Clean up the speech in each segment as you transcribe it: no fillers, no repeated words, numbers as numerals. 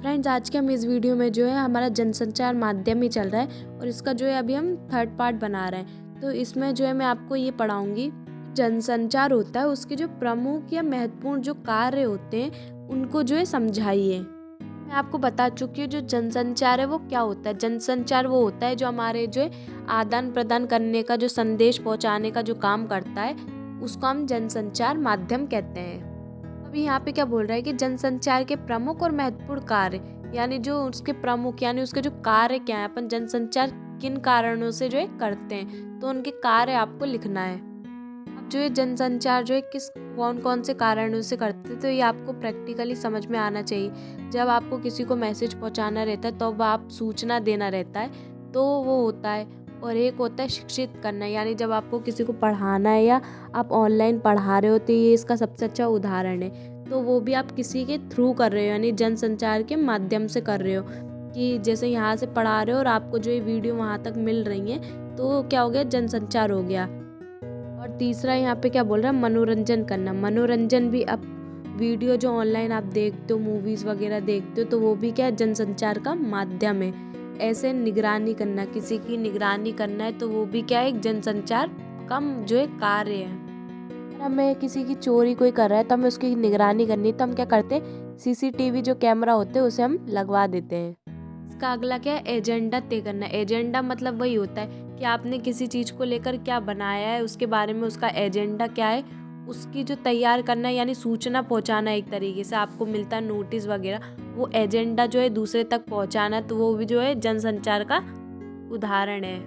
Friends, आज के हम इस वीडियो में जो है हमारा जनसंचार माध्यम ही चल रहा है और इसका जो है अभी हम थर्ड पार्ट बना रहे हैं। तो इसमें जो है मैं आपको ये पढ़ाऊंगी, जनसंचार होता है उसके जो प्रमुख या महत्वपूर्ण जो कार्य होते हैं उनको जो है समझाइए। मैं आपको बता चुकी हूँ जो जनसंचार है वो क्या होता है। जनसंचार वो होता है जो हमारे जो है आदान प्रदान करने का, जो संदेश पहुँचाने का जो काम करता है उसको हम जनसंचार माध्यम कहते हैं। अभी यहाँ पे क्या बोल रहा है कि जनसंचार के प्रमुख और महत्वपूर्ण कार्य, यानी जो उसके प्रमुख यानी उसके जो कार्य क्या है, अपन जनसंचार किन कारणों से जो है करते हैं तो उनके कार्य आपको लिखना है। अब जो है जनसंचार जो है कौन कौन से कारणों से करते हैं तो ये आपको प्रैक्टिकली समझ में आना चाहिए। जब आपको किसी को मैसेज पहुंचाना रहता है तो आप सूचना देना रहता है तो वो होता है। और एक होता है शिक्षित करना, यानी जब आपको किसी को पढ़ाना है या आप ऑनलाइन पढ़ा रहे हो तो ये इसका सबसे अच्छा उदाहरण है। तो वो भी आप किसी के थ्रू कर रहे हो, यानी जनसंचार के माध्यम से कर रहे हो कि जैसे यहाँ से पढ़ा रहे हो और आपको जो ये वीडियो वहाँ तक मिल रही है तो क्या हो गया, जनसंचार हो गया। और तीसरा यहाँ पे क्या बोल रहा है, मनोरंजन करना। मनोरंजन भी अब वीडियो जो ऑनलाइन आप देखते हो, मूवीज़ वगैरह देखते हो तो वो भी क्या है, जनसंचार का माध्यम है। ऐसे निगरानी करना, किसी की निगरानी करना है तो वो भी क्या है, एक जनसंचार का जो है कार्य है। अगर हमें किसी की चोरी कोई कर रहा है तो हमें उसकी निगरानी करनी है तो हम क्या करते हैं, सीसीटीवी जो कैमरा होते हैं उसे हम लगवा देते हैं। इसका अगला क्या है, एजेंडा तय करना। एजेंडा मतलब वही होता है कि आपने किसी चीज़ को लेकर क्या बनाया है, उसके बारे में उसका एजेंडा क्या है, उसकी जो तैयार करना है, यानी सूचना पहुंचाना। एक तरीके से आपको मिलता है नोटिस वगैरह, वो एजेंडा जो है दूसरे तक पहुंचाना, तो वो भी जो है जनसंचार का उदाहरण है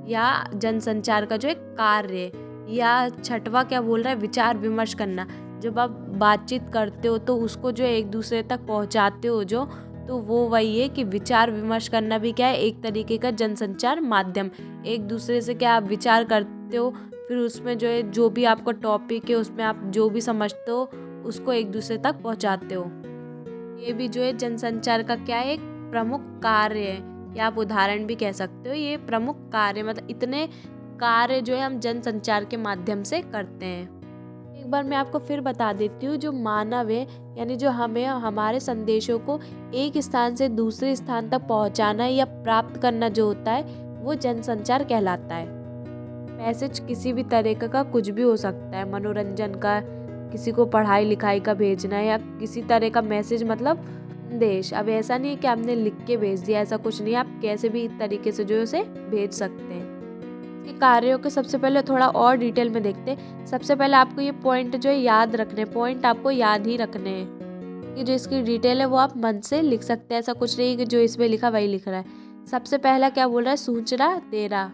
या जनसंचार का जो एक कार्य है। या छठवा क्या बोल रहा है, विचार विमर्श करना। जब आप बातचीत करते हो तो उसको जो एक दूसरे तक पहुंचाते हो जो, तो वो वही है कि विचार विमर्श करना भी क्या है, एक तरीके का जनसंचार माध्यम। एक दूसरे से क्या आप विचार करते हो, फिर उसमें जो है जो भी आपका टॉपिक है उसमें आप जो भी समझते हो उसको एक दूसरे तक पहुंचाते हो। ये भी जो है जनसंचार का क्या है, एक प्रमुख कार्य है या आप उदाहरण भी कह सकते हो। ये प्रमुख कार्य मतलब इतने कार्य जो है हम जनसंचार के माध्यम से करते हैं। एक बार मैं आपको फिर बता देती हूँ, जो मानव है यानी जो हमें हमारे संदेशों को एक स्थान से दूसरे स्थान तक पहुँचाना या प्राप्त करना जो होता है वो जनसंचार कहलाता है। मैसेज किसी भी तरीके का कुछ भी हो सकता है, मनोरंजन का, किसी को पढ़ाई लिखाई का भेजना या किसी तरह का मैसेज मतलब संदेश। अब ऐसा नहीं है कि आपने लिख के भेज दिया, ऐसा कुछ नहीं है, आप कैसे भी तरीके से जो है उसे भेज सकते हैं। इसके कार्यों के सबसे पहले थोड़ा और डिटेल में देखते हैं। सबसे पहले आपको ये पॉइंट जो है याद रखने, पॉइंट आपको याद ही रखने हैं कि जो इसकी डिटेल है वो आप मन से लिख सकते हैं। ऐसा कुछ नहीं कि जो इसमें लिखा वही लिख रहा है। सबसे पहला क्या बोल रहा है, सूचना देना।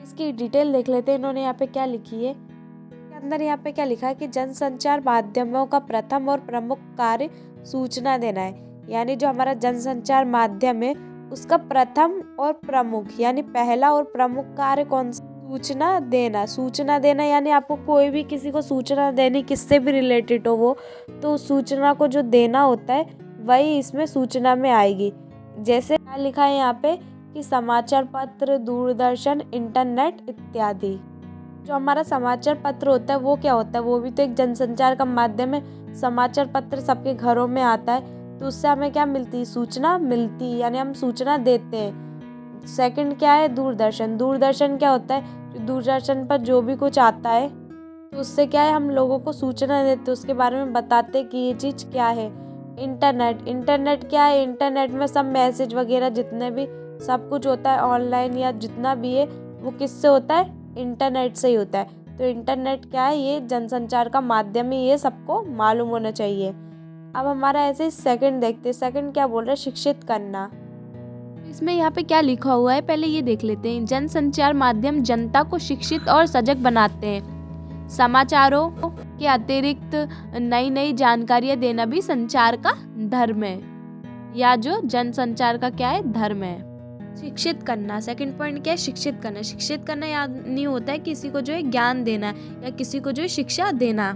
इसकी डिटेल देख लेते हैं इन्होंने यहाँ पे क्या लिखी है। के अंदर यहाँ पे क्या लिखा है कि जनसंचार माध्यमों का प्रथम और प्रमुख कार्य सूचना देना है। यानी जो हमारा जनसंचार माध्यम है उसका प्रथम और प्रमुख यानी पहला और प्रमुख कार्य कौन सा, सूचना देना। सूचना देना यानी आपको कोई भी किसी को सूचना देनी, किससे भी रिलेटेड हो वो, तो उस सूचना को जो देना होता है वही इसमें सूचना में आएगी। जैसे क्या लिखा है यहाँ पे कि समाचार पत्र, दूरदर्शन, इंटरनेट इत्यादि। जो हमारा समाचार पत्र होता है वो क्या होता है, वो भी तो एक जनसंचार का माध्यम है। समाचार पत्र सबके घरों में आता है तो उससे हमें क्या मिलती है, सूचना मिलती है, यानी हम सूचना देते हैं। सेकंड क्या है, दूरदर्शन। दूरदर्शन क्या होता है, दूरदर्शन पर जो भी कुछ आता है तो उससे क्या है, हम लोगों को सूचना देते हैं, उसके बारे में बताते हैं कि ये चीज़ क्या है। इंटरनेट। इंटरनेट क्या है, इंटरनेट में सब मैसेज वगैरह जितने भी सब कुछ होता है ऑनलाइन या जितना भी है वो किससे होता है, इंटरनेट से ही होता है। तो इंटरनेट क्या है, ये जनसंचार का माध्यम ही, ये सबको मालूम होना चाहिए। अब हमारा ऐसे सेकंड देखते हैं। सेकंड क्या बोल रहा है, शिक्षित करना। इसमें यहाँ पे क्या लिखा हुआ है पहले ये देख लेते हैं। जनसंचार माध्यम जनता को शिक्षित और सजग बनाते हैं। समाचारों के अतिरिक्त नई नई जानकारियाँ देना भी संचार का धर्म है, या जो जनसंचार का क्या है, धर्म है। शिक्षित करना, सेकंड पॉइंट क्या है, शिक्षित करना। शिक्षित करना याद नहीं होता है किसी को जो है ज्ञान देना या किसी को जो है शिक्षा देना।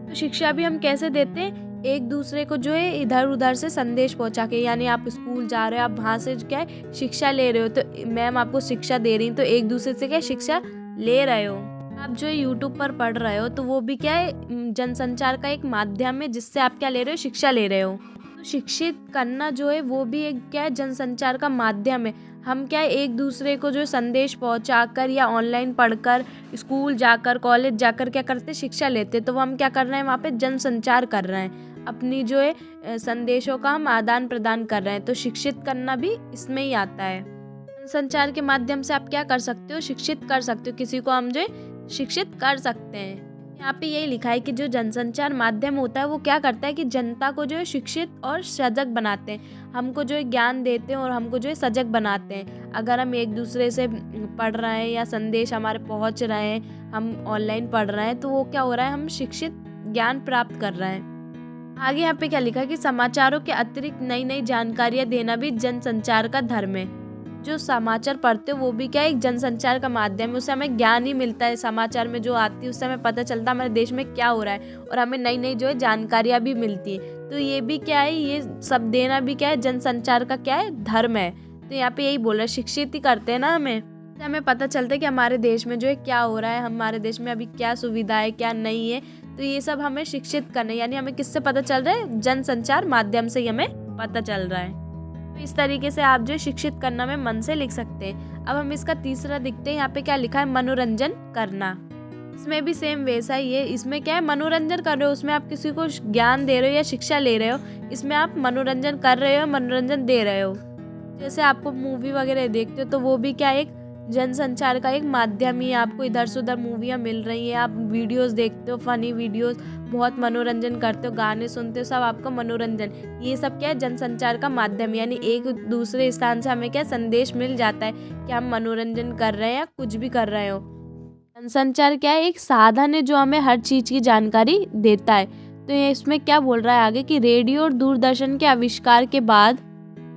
तो शिक्षा भी हम कैसे देते हैं, एक दूसरे को जो है इधर उधर से संदेश पहुंचा के, यानी आप स्कूल जा रहे हो, आप वहाँ से क्या है शिक्षा ले रहे हो, तो मैम आपको शिक्षा दे रही, तो एक दूसरे से क्या शिक्षा ले रहे हो। आप जो यूट्यूब पर पढ़ रहे हो तो वो भी क्या है, जनसंचार का एक माध्यम है जिससे आप क्या ले रहे हो, शिक्षा ले रहे हो। तो शिक्षित करना जो है वो भी एक क्या है, जनसंचार का माध्यम है। हम क्या है, एक दूसरे को जो संदेश पहुंचाकर या ऑनलाइन पढ़कर, स्कूल जाकर, कॉलेज जाकर क्या करते, शिक्षा लेते, तो वो हम क्या कर रहे हैं, वहाँ पे जनसंचार कर रहे हैं, अपनी जो है संदेशों का हम आदान प्रदान कर रहे हैं। तो शिक्षित करना भी इसमें ही आता है। जनसंचार के माध्यम से आप क्या कर सकते हो, शिक्षित कर सकते हो, किसी को हम जो है शिक्षित कर सकते हैं। यहाँ पे यही लिखा है कि जो जनसंचार माध्यम होता है वो क्या करता है कि जनता को जो है शिक्षित और सजग बनाते हैं, हमको जो है ज्ञान देते हैं और हमको जो है सजग बनाते हैं। अगर हम एक दूसरे से पढ़ रहे हैं या संदेश हमारे पहुँच रहे हैं, हम ऑनलाइन पढ़ रहे हैं, तो वो क्या हो रहा है, हम शिक्षित ज्ञान प्राप्त कर रहे हैं। आगे यहाँ पे क्या लिखा है कि समाचारों के अतिरिक्त नई नई जानकारियाँ देना भी जनसंचार का धर्म है। जो समाचार पढ़ते हो वो भी क्या है, एक जनसंचार का माध्यम है, उससे हमें ज्ञान ही मिलता है। समाचार में जो आती है उससे हमें पता चलता है हमारे देश में क्या हो रहा है और हमें नई नई जो है जानकारियाँ भी मिलती हैं। तो ये भी क्या है, ये सब देना भी क्या है, जनसंचार का क्या है, धर्म है। तो यहाँ पे यही बोल रहा है, शिक्षित ही करते हैं ना हमें पता चलता है कि हमारे देश में जो है क्या हो रहा है, हमारे देश में अभी क्या सुविधा है, क्या नहीं है। तो ये सब हमें शिक्षित करना है, यानी हमें किससे पता चल रहा है, जनसंचार माध्यम से ही हमें पता चल रहा है। तो इस तरीके से आप जो शिक्षित करना में मन से लिख सकते हैं। अब हम इसका तीसरा देखते हैं, यहाँ पे क्या लिखा है, मनोरंजन करना। इसमें भी सेम वैसा ही है, इसमें क्या है, मनोरंजन कर रहे हो, उसमें आप किसी को ज्ञान दे रहे हो या शिक्षा ले रहे हो, इसमें आप मनोरंजन कर रहे हो, मनोरंजन दे रहे हो। जैसे आपको मूवी वगैरह देखते हो तो वो भी क्या एक जनसंचार का एक माध्यम ही है। आपको इधर से उधर मूवियाँ मिल रही हैं, आप वीडियोस देखते हो, फनी वीडियोस, बहुत मनोरंजन करते हो, गाने सुनते हो, सब आपका मनोरंजन, ये सब क्या है, जनसंचार का माध्यम। यानी एक दूसरे स्थान से हमें क्या संदेश मिल जाता है कि हम मनोरंजन कर रहे हैं या कुछ भी कर रहे हो। जनसंचार क्या है, एक साधन है जो हमें हर चीज़ की जानकारी देता है। तो ये इसमें क्या बोल रहा है आगे कि रेडियो और दूरदर्शन के आविष्कार के बाद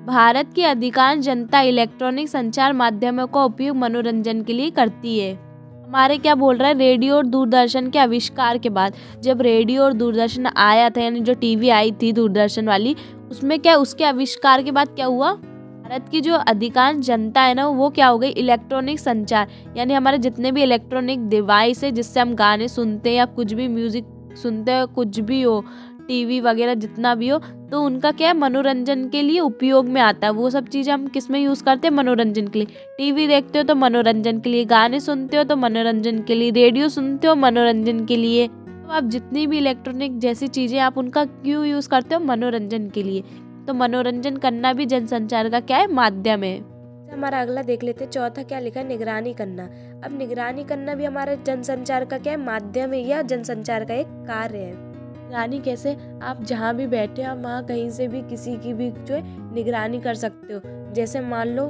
भारत की अधिकांश जनता इलेक्ट्रॉनिक संचार माध्यमों का उपयोग मनोरंजन के लिए करती है। हमारे क्या बोल रहा है, रेडियो और दूरदर्शन के आविष्कार के बाद, जब रेडियो और दूरदर्शन आया था, यानी जो टीवी आई थी दूरदर्शन वाली, उसमें क्या, उसके आविष्कार के बाद क्या हुआ, भारत की जो अधिकांश जनता है ना, वो क्या हो गई, इलेक्ट्रॉनिक संचार, यानी हमारे जितने भी इलेक्ट्रॉनिक डिवाइस है जिससे हम गाने सुनते हैं या कुछ भी म्यूजिक सुनते हो, कुछ भी हो, टीवी वगैरह जितना भी हो, तो उनका क्या है, मनोरंजन के लिए उपयोग में आता है। वो सब चीज़ें हम किस में यूज़ करते हैं, मनोरंजन के लिए। टीवी देखते हो तो मनोरंजन के लिए, गाने सुनते हो तो मनोरंजन के लिए, रेडियो सुनते हो मनोरंजन के लिए। तो आप जितनी भी इलेक्ट्रॉनिक जैसी चीज़ें आप उनका क्यों यूज़ करते हो, मनोरंजन के लिए। तो मनोरंजन करना भी जनसंचार का क्या है, माध्यम है। हमारा अगला देख लेते हैं, चौथा क्या लिखा है, निगरानी करना। अब निगरानी करना भी हमारा जनसंचार का क्या है, माध्यम है या जनसंचार का एक कार्य है। निगरानी कैसे, आप जहाँ भी बैठे हो वहाँ कहीं से भी किसी की भी जो है निगरानी कर सकते हो। जैसे मान लो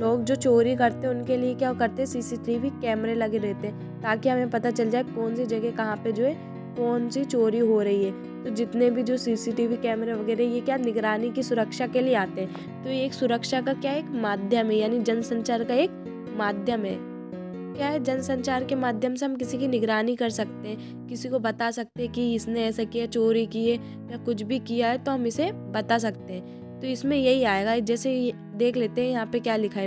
लोग जो चोरी करते हैं उनके लिए क्या करते हैं, सीसीटीवी कैमरे लगे रहते हैं, ताकि हमें पता चल जाए कौन सी जगह कहाँ पे जो है कौन सी चोरी हो रही है। तो जितने भी जो सीसीटीवी कैमरे वगैरह ये क्या निगरानी की सुरक्षा के लिए आते हैं। तो ये एक सुरक्षा का क्या एक माध्यम है, यानी जनसंचार का एक माध्यम है। क्या है, जनसंचार के माध्यम से हम किसी की निगरानी कर सकते हैं, किसी को बता सकते हैं कि इसने ऐसा किया, चोरी की है या कुछ भी किया है, तो हम इसे बता सकते हैं। तो इसमें यही आएगा। जैसे देख लेते हैं यहाँ पे क्या लिखा है,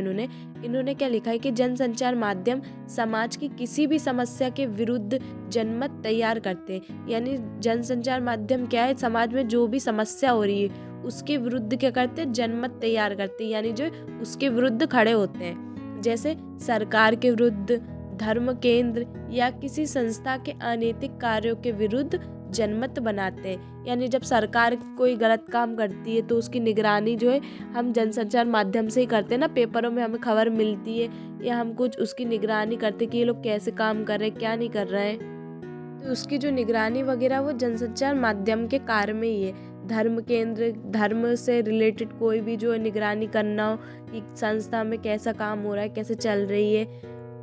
इन्होंने क्या लिखा है कि जनसंचार माध्यम समाज की किसी भी समस्या के विरुद्ध जनमत तैयार करते हैं। यानी जनसंचार माध्यम क्या है, समाज में जो भी समस्या हो रही है उसके विरुद्ध क्या करते हैं, जनमत तैयार करते हैं, यानी जो उसके विरुद्ध खड़े होते हैं। जैसे सरकार के विरुद्ध, धर्म केंद्र या किसी संस्था के अनैतिक कार्यों के विरुद्ध जनमत बनाते हैं। यानी जब सरकार कोई गलत काम करती है तो उसकी निगरानी जो है हम जनसंचार माध्यम से ही करते हैं ना, पेपरों में हमें खबर मिलती है या हम कुछ उसकी निगरानी करते हैं कि ये लोग कैसे काम कर रहे हैं, क्या नहीं कर रहे हैं। तो उसकी जो निगरानी वगैरह वो जनसंचार माध्यम के कार्य में ही है। धर्म केंद्र, धर्म से रिलेटेड कोई भी जो निगरानी करना हो कि संस्था में कैसा काम हो रहा है, कैसे चल रही है,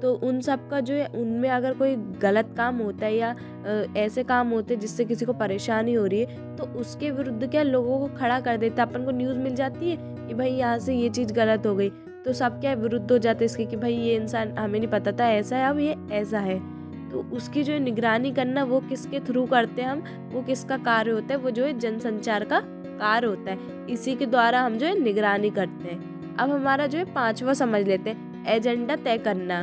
तो उन सब का जो है, उनमें अगर कोई गलत काम होता है या ऐसे काम होते हैं जिससे किसी को परेशानी हो रही है, तो उसके विरुद्ध क्या लोगों को खड़ा कर देता है। अपन को न्यूज़ मिल जाती है कि भाई यहाँ से ये चीज़ गलत हो गई, तो सब क्या विरुद्ध हो जाते हैं इसके कि भाई ये इंसान, हमें नहीं पता था ऐसा है, अब ये ऐसा है। तो उसकी जो निगरानी करना वो किसके थ्रू करते हैं हम, वो किसका कार्य होता है, वो जो है जनसंचार का कार्य होता है। इसी के द्वारा हम जो है निगरानी करते हैं। अब हमारा जो है पांचवा समझ लेते हैं, एजेंडा तय करना।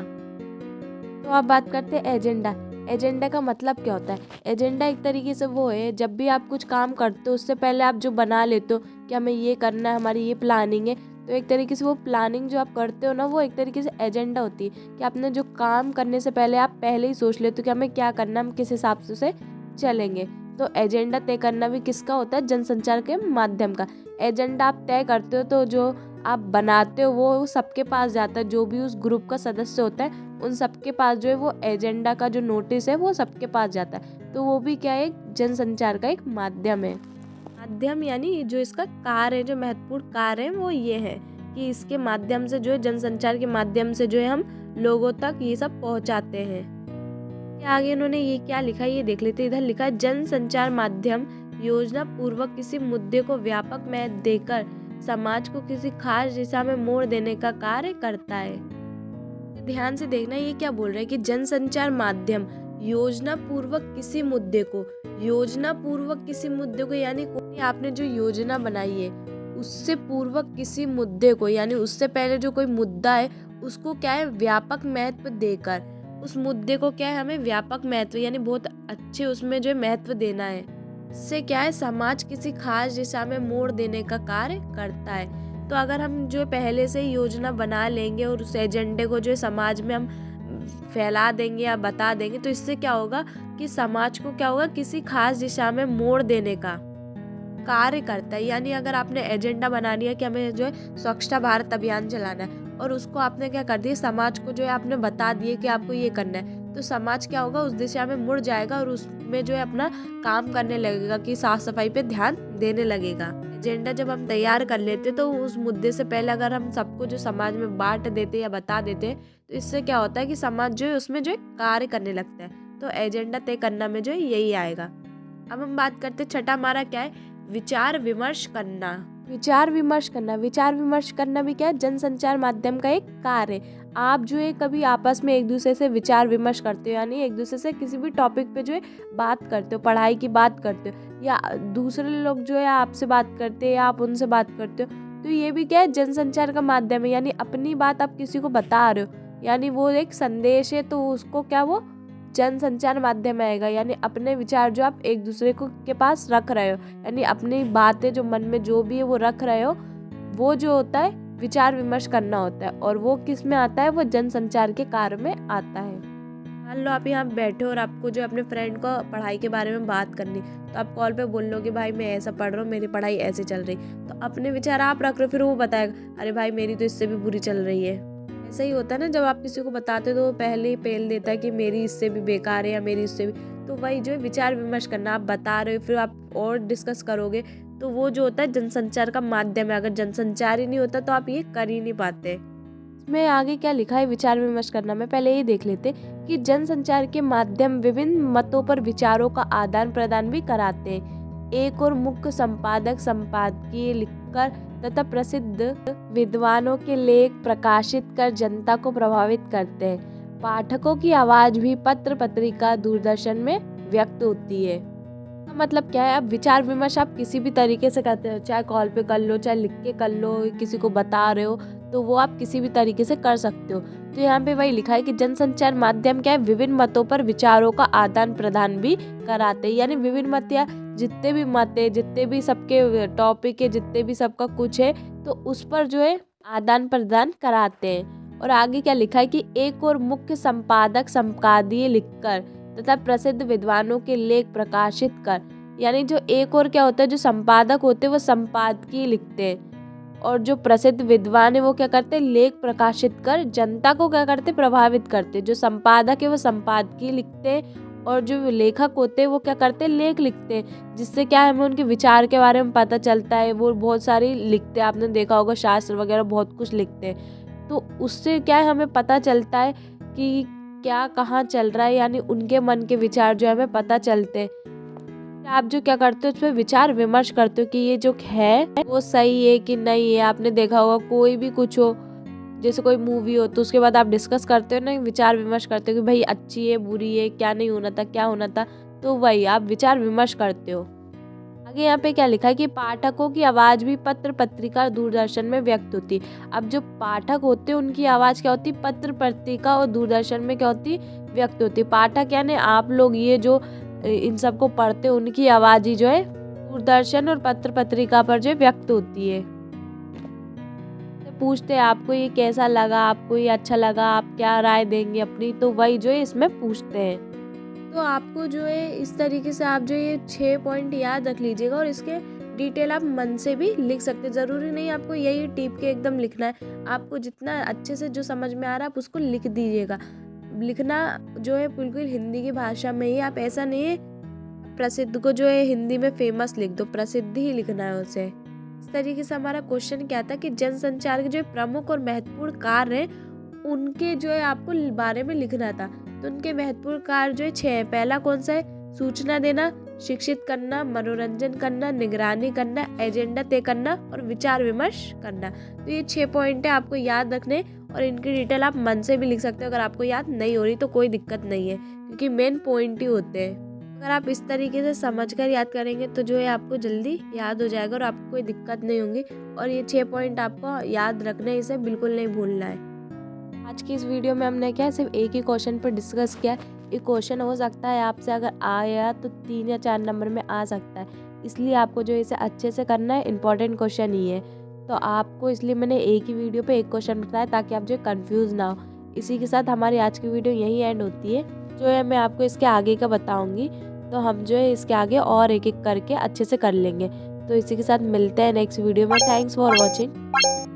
तो अब बात करते हैं एजेंडा। एजेंडा का मतलब क्या होता है? एजेंडा एक तरीके से वो है, जब भी आप कुछ काम करते हो उससे पहले आप जो बना लेते हो कि हमें ये करना है, हमारी ये प्लानिंग है, तो एक तरीके से वो प्लानिंग जो आप करते हो ना, वो एक तरीके से एजेंडा होती है कि आपने जो काम करने से पहले आप पहले ही सोच लेते हो कि हमें क्या करना है, हम किस हिसाब से उसे चलेंगे। तो एजेंडा तय करना भी किसका होता है? जनसंचार के माध्यम का। एजेंडा आप तय करते हो तो जो आप बनाते हो वो सबके पास जाता है, जो भी उस ग्रुप का सदस्य होता है उन सबके पास जो है वो एजेंडा का जो नोटिस है वो सबके पास जाता है। तो वो भी क्या है? एक जनसंचार का एक माध्यम है। माध्यम यानी जो इसका कार्य है, जो महत्वपूर्ण कार्य है वो ये है कि इसके माध्यम से जो है, जनसंचार के माध्यम से जो है हम लोगों तक ये सब पहुंचाते हैं। आगे इन्होंने ये क्या लिखा है ये देख लेते हैं। इधर लिखा है जनसंचार माध्यम योजना पूर्वक किसी मुद्दे को व्यापक महत्व देकर समाज को किसी खास दिशा में मोड़ देने का कार्य करता है। ध्यान से देखना ये क्या बोल रहा है कि जनसंचार माध्यम योजना पूर्वक किसी मुद्दे को, योजना पूर्वक किसी मुद्दे को यानी कोई आपने जो योजना बनाई है उससे पूर्वक किसी मुद्दे को, यानी उससे पहले जो कोई मुद्दा है उसको क्या है? व्यापक महत्व देकर, उस मुद्दे को क्या है? हमें व्यापक महत्व यानी बहुत अच्छे उसमें जो है महत्व देना है। इससे क्या है? समाज किसी खास दिशा में मोड़ देने का कार्य करता है। तो अगर हम जो पहले से योजना बना लेंगे और उस एजेंडे को जो है समाज में हम फैला देंगे या बता देंगे, तो इससे क्या होगा कि समाज को क्या होगा? किसी खास दिशा में मोड़ देने का कार्य करता है। यानी अगर आपने एजेंडा बना लिया कि हमें जो है स्वच्छता भारत अभियान चलाना है और उसको आपने क्या कर दिया, समाज को जो है आपने बता दिए कि आपको ये करना है, तो समाज क्या होगा? उस दिशा में मुड़ जाएगा और उसमें जो है अपना काम करने लगेगा कि साफ सफाई पे ध्यान देने लगेगा। एजेंडा जब हम तैयार कर लेते तो उस मुद्दे से पहले अगर हम सबको जो समाज में बांट देते या बता देते, तो इससे क्या होता है कि समाज जो है उसमें जो है कार्य करने लगता है। तो एजेंडा तय करना में जो है यही आएगा। अब हम बात करते हैं छठा हमारा क्या है? विचार विमर्श करना। विचार विमर्श करना, विचार विमर्श करना भी क्या है? जनसंचार माध्यम का एक कार्य है। आप जो है कभी आपस में एक दूसरे से विचार विमर्श करते हो, यानी एक दूसरे से किसी भी टॉपिक पे जो है बात करते हो, पढ़ाई की बात करते हो या दूसरे लोग जो है आपसे बात करते हैं या आप उनसे बात करते हो, तो ये भी क्या है? जनसंचार का माध्यम है। यानी अपनी बात आप किसी को बता रहे हो, यानी वो एक संदेश है, तो उसको क्या वो जनसंचार माध्यम आएगा। यानी अपने विचार जो आप एक दूसरे को के पास रख रहे हो, यानी अपनी बातें जो मन में जो भी है वो रख रहे हो, वो जो होता है विचार विमर्श करना होता है। और वो किस में आता है? वो जनसंचार के कार्य में आता है। मान लो आप यहाँ बैठे हो और आपको जो अपने फ्रेंड को पढ़ाई के बारे में बात करनी, तो आप कॉल पे बोल लो कि भाई मैं ऐसा पढ़ रहा हूँ, मेरी पढ़ाई ऐसे चल रही, तो अपने विचार आप रख रहे हो, फिर वो बताएगा अरे भाई मेरी तो इससे भी बुरी चल रही है। ऐसा ही होता है ना, जब आप किसी को बताते हो तो वो पहले ही पेल देता है कि मेरी इससे भी बेकार है या मेरी इससे भी। तो वही जो है विचार विमर्श करना, आप बता रहे हो फिर आप और डिस्कस करोगे, तो वो जो होता है जनसंचार का माध्यम है। अगर जनसंचार ही नहीं होता तो आप ये कर ही नहीं पाते। इसमें आगे क्या लिखा है विचार विमर्श करना में, पहले ये देख लेते कि जनसंचार के माध्यम विभिन्न मतों पर विचारों का आदान प्रदान भी कराते हैं। एक और मुख्य संपादक संपादकीय लिखकर तथा प्रसिद्ध विद्वानों के लेख प्रकाशित कर जनता को प्रभावित करते हैं। पाठकों की आवाज भी पत्र पत्रिका दूरदर्शन में व्यक्त होती है। मतलब क्या है? अब विचार विमर्श आप किसी भी तरीके से करते हो, चाहे कॉल पे कर लो, चाहे लिख के कर लो, किसी को बता रहे हो, तो वो आप किसी भी तरीके से कर सकते हो। तो यहाँ पे वही लिखा है कि जनसंचार माध्यम क्या है? विभिन्न मतों पर विचारों का आदान प्रदान भी कराते हैं। यानी विभिन्न मत या जितने भी मत है, जितने भी सबके टॉपिक है, जितने भी सबका कुछ है, तो उस पर जो है आदान प्रदान कराते हैं। और आगे क्या लिखा है कि एक और मुख्य संपादक संपादकीय लिखकर तथा प्रसिद्ध विद्वानों के लेख प्रकाशित कर, यानी जो एक और क्या होता है? जो संपादक होते हैं वो संपादकीय लिखते हैं, और जो प्रसिद्ध विद्वान है वो क्या करते हैं? लेख प्रकाशित कर जनता को क्या करते? प्रभावित करते। जो संपादक है वो संपादकीय लिखते हैं और जो लेखक होते हैं वो क्या करते हैं? लेख लिखते हैं, जिससे क्या है हमें उनके विचार के बारे में पता चलता है। वो बहुत सारी लिखते हैं, आपने देखा होगा शास्त्र वगैरह बहुत कुछ लिखते हैं, तो उससे क्या है हमें पता चलता है कि क्या कहाँ चल रहा है, यानी उनके मन के विचार जो है हमें पता चलते हैं। आप जो क्या करते हो उस पर विचार विमर्श करते हो कि ये जो है वो सही है कि नहीं है। आपने देखा होगा कोई भी कुछ हो, जैसे कोई मूवी हो, तो उसके बाद आप डिस्कस करते हो ना, विचार विमर्श करते हो कि भाई अच्छी है बुरी है, क्या नहीं होना था क्या होना था, तो वही आप विचार विमर्श करते हो। आगे यहाँ पे क्या लिखा है कि पाठकों की आवाज़ भी पत्र पत्रिका और दूरदर्शन में व्यक्त होती है। अब जो पाठक होते हैं उनकी आवाज़ क्या होती है, पत्र पत्रिका और दूरदर्शन में क्या होती है, व्यक्त होती है। पाठक यानी आप लोग, ये जो इन सबको पढ़ते हैं उनकी आवाज़ ही जो है दूरदर्शन और पत्र पत्रिका पर जो व्यक्त होती है। पूछते हैं आपको ये कैसा लगा, आपको ये अच्छा लगा, आप क्या राय देंगे अपनी, तो वही जो है इसमें पूछते हैं। तो आपको जो है इस तरीके से आप जो ये 6 पॉइंट याद रख लीजिएगा और इसके डिटेल आप मन से भी लिख सकते हैं। ज़रूरी नहीं आपको यही टिप के एकदम लिखना है, आपको जितना अच्छे से जो समझ में आ रहा है आप उसको लिख दीजिएगा। लिखना जो है बिल्कुल हिंदी की भाषा में ही, आप ऐसा नहीं है प्रसिद्ध को जो है हिंदी में फेमस लिख दो, प्रसिद्ध ही लिखना है उसे। इस तरीके से हमारा क्वेश्चन क्या था कि जनसंचार के जो प्रमुख और महत्वपूर्ण कार्य हैं उनके जो है आपको बारे में लिखना था। तो उनके महत्वपूर्ण कार्य जो है 6 है। पहला कौन सा है, सूचना देना, शिक्षित करना, मनोरंजन करना, निगरानी करना, एजेंडा तय करना और विचार विमर्श करना। तो ये 6 पॉइंट है, आपको याद रखने और इनकी डिटेल आप मन से भी लिख सकते हो। अगर आपको याद नहीं हो रही तो कोई दिक्कत नहीं है, क्योंकि मेन पॉइंट ही होते हैं। अगर आप इस तरीके से समझकर याद करेंगे तो जो है आपको जल्दी याद हो जाएगा और आपको कोई दिक्कत नहीं होगी। और ये 6 पॉइंट आपको याद रखना है, इसे बिल्कुल नहीं भूलना है। आज की इस वीडियो में हमने क्या सिर्फ एक ही क्वेश्चन पर डिस्कस किया। ये क्वेश्चन हो सकता है आपसे अगर आया तो 3 या 4 नंबर में आ सकता है, इसलिए आपको जो इसे अच्छे से करना है, इंपॉर्टेंट क्वेश्चन ही है। तो आपको इसलिए मैंने एक ही वीडियो पे एक क्वेश्चन बताया ताकि आप जो कंफ्यूज ना हो। इसी के साथ हमारी आज की वीडियो यहीं एंड होती है। जो है मैं आपको इसके आगे का बताऊँगी, तो हम जो है इसके आगे और एक एक करके अच्छे से कर लेंगे। तो इसी के साथ मिलते हैं नेक्स्ट वीडियो में। Thanks for watching.